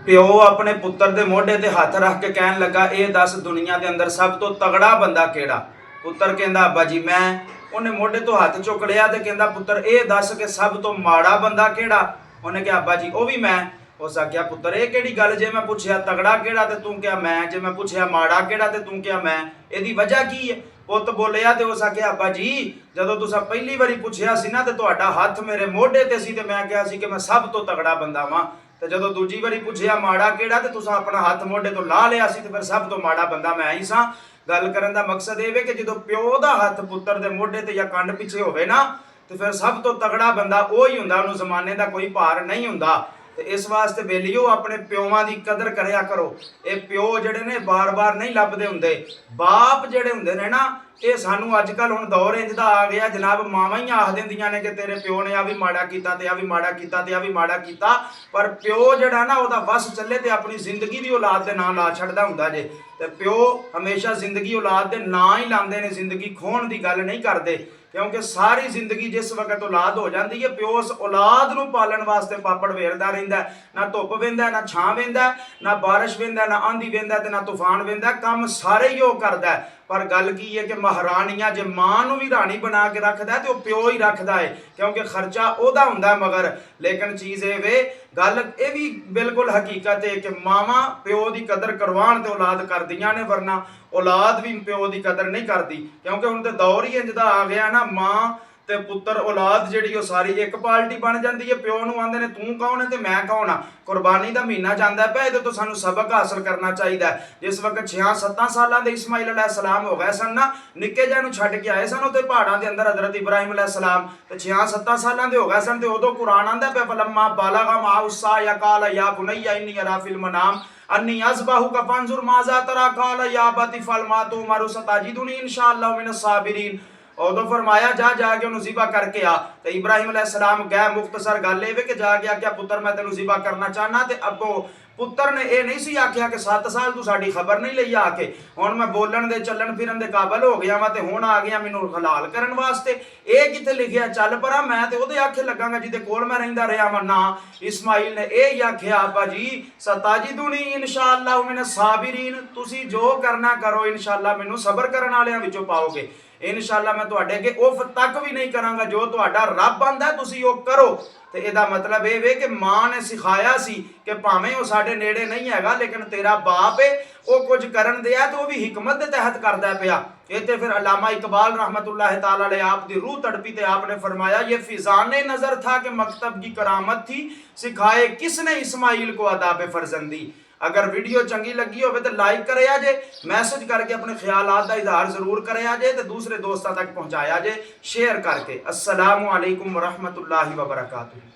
प्यो अपने पुत्र के मोढे ते हथ रख के कहन लगा, ये दस दुनिया के अंदर सब तो तगड़ा बंदा केड़ा। पुत्र कहंदा, अब्बा जी मैं। उन्हें मोढे तो हथ चुक लिया ते कहंदा, पुत्र ये दस के सब तो माड़ा बंदा केड़ा। उन्हें कहा, अब्बा जी वो भी मैं। उस आख्या, पुत्र ये केड़ी गल, जे मैं पुछया तगड़ा केड़ा ते तू क्या मैं, जे मैं पुछया माड़ा केड़ा ते तू क्या मैं, इहदी वजह की है। पुत बोलिया ते उस आख्या, अब्बा जी जदों तुसां पहली बारी पुछया सी ना ते तुहाडा हथ मेरे मोढे ते सी ते मैं कहा सी कि मैं सब तो तगड़ा बंदा वां। ते जदों दूजी बारी पुछया माड़ा केड़ा ते तुसां अपना हथ मोढे तो ला लिया सी ते फिर सब तो माड़ा बंदा मैं ही सां। गल करन दा मकसद ये वे कि जदों प्यो दा हथ पुत्र दे मोढे ते या कंड पिछे होवे ना ते फिर सब तो तगड़ा बंदा वो ही हुंदा, उहनूं ज़माने दा कोई भार नहीं हुंदा। ते इस वास्ते बेलियो अपने प्योवां दी कदर करया करो। ये प्यो जिहड़े ने बार बार नहीं लभदे हुंदे। बाप जिहड़े हुंदे ने ना, ये सानू अजकल हुण दौर इंज दा आ गया, जनाब मावां ही आख दिंदियां ने कि तेरे प्यो ने आ भी माड़ा कीता ते आ भी माड़ा कीता ते आ भी माड़ा कीता। पर प्यो जिहड़ा ना ओहदा वस चले ते अपनी जिंदगी भी औलाद दे नां ला छड्डदा हुंदा जे। ते प्यो हमेशा जिंदगी औलाद दे नां ही लांदे ने, जिंदगी खोण दी गल नहीं करदे। क्योंकि सारी जिंदगी जिस वक्त औलाद हो जाती है, प्यो उस औलाद नूं पालण वास्ते पापड़ वेरदा रहिंदा है। ना धुप वेंदा, ना छां वेंदा, ना बारिश वेंदा, ना आंधी वेंदा ते ना तूफान वेंदा, काम सारे ही वो करदा है। पर गल की है कि महारानियां जे मां नूं भी राणी बना के रखदा है तो प्यो ही रखदा है, क्योंकि खर्चा ओहदा हुंदा है। मगर लेकिन चीज़ ये वे, गल ये भी बिल्कुल हकीकत है कि मावां प्यो की कदर करवाण ते औलाद करदियां ने, वरना औलाद भी प्यो की कदर नहीं करती। क्योंकि हुण ते दौर ही इंज दा आ गया ना, मां ते पुत्र औलाद जिहड़ी सारी एक पार्टी बन जाती है। प्यो नूं आंदे ने तू कौन है ते मैं कौन हाँ। कुरबानी का महीना जाता पिया, इहदे तो सानू सबक हासिल करना चाहिए। जिस वक्त 6-7 सालों के इस्माइल अलैहिस्सलाम हो गए सन ना, निक्के जिहे नूं छड्ड के आए सन उत्ते पहाड़ां दे अंदर हज़रत इब्राहिम अलैहिस्सलाम, ते 6-7 सालों के हो गए सन। ते उदों कुरान आंदा पिया, फलम्मा बलगा माअहु साय क़ाल या बुनय्या इन्नी अरा फिल मनाम अन्नी अज़बहुका फंजुर माज़ा तरा क़ाल या अबति फ़अल मा तुअमरु सतजिदुनी इंशाअल्लाहु मिनस साबिरीन। उदों फरमाया जा जाके उन्होंने ज़िबा करके आ। तो इब्राहिम अलैहिस्सलाम गए, मुख्तसर गल ये कि जाके आख्या, पुत्र मैं तेनों ज़िबा करना चाहना। तो अगों पुत्र ने यह नहीं सी आख्या कि 7 साल तू साडी खबर नहीं लई आके, हुण मैं बोलन दे चलन फिरन दे काबल हो गया वा ते हुण आ गया मैनूं हलाल करन वास्ते। ये कित्थे लिखिया चल परा, मैं ते उहदे आखे लगांगा जिहदे कोल मैं रहिंदा रहा वां ना। इस्माइल ने यही आख्या, अब्बा जी सताजिदुनी इंशाअल्लाहु मिनस साबिरीन, तुसी जो करना करो इंशाअल्लाह मैनूं सबर करन वालियां विचों पाओगे। इंशाअल्लाह मैं तुहाडे अगे उफ तक भी नहीं करांगा, जो तुहाडा रब आंदा तुसी वो करो। तो इहदा मतलब ये वे कि मां ने सिखाया सी कि भावें वो साडे नेड़े नहीं हैगा, लेकिन तेरा बाप है वो कुछ करन दिया तो वह भी हिकमत के तहत करदा पिया। इत्थे फिर अल्लामा इकबाल रहमतुल्लाह ताला अलैह आप दी रूह तड़पी ते आपने फरमाया, ये फिजाने नजर था कि मकतब की करामत थी, सिखाए किसने इस्माइल को अदाब फर्जंदी। अगर वीडियो चंगी लगी हो तो लाइक करे जे, मैसेज करके अपने ख्यालात का इजहार जरूर करे जे, तो दूसरे दोस्तों तक पहुँचाया जे शेयर करके। अस्सलामु अलैकुम वरहमतुल्लाहि वबरकातुहू।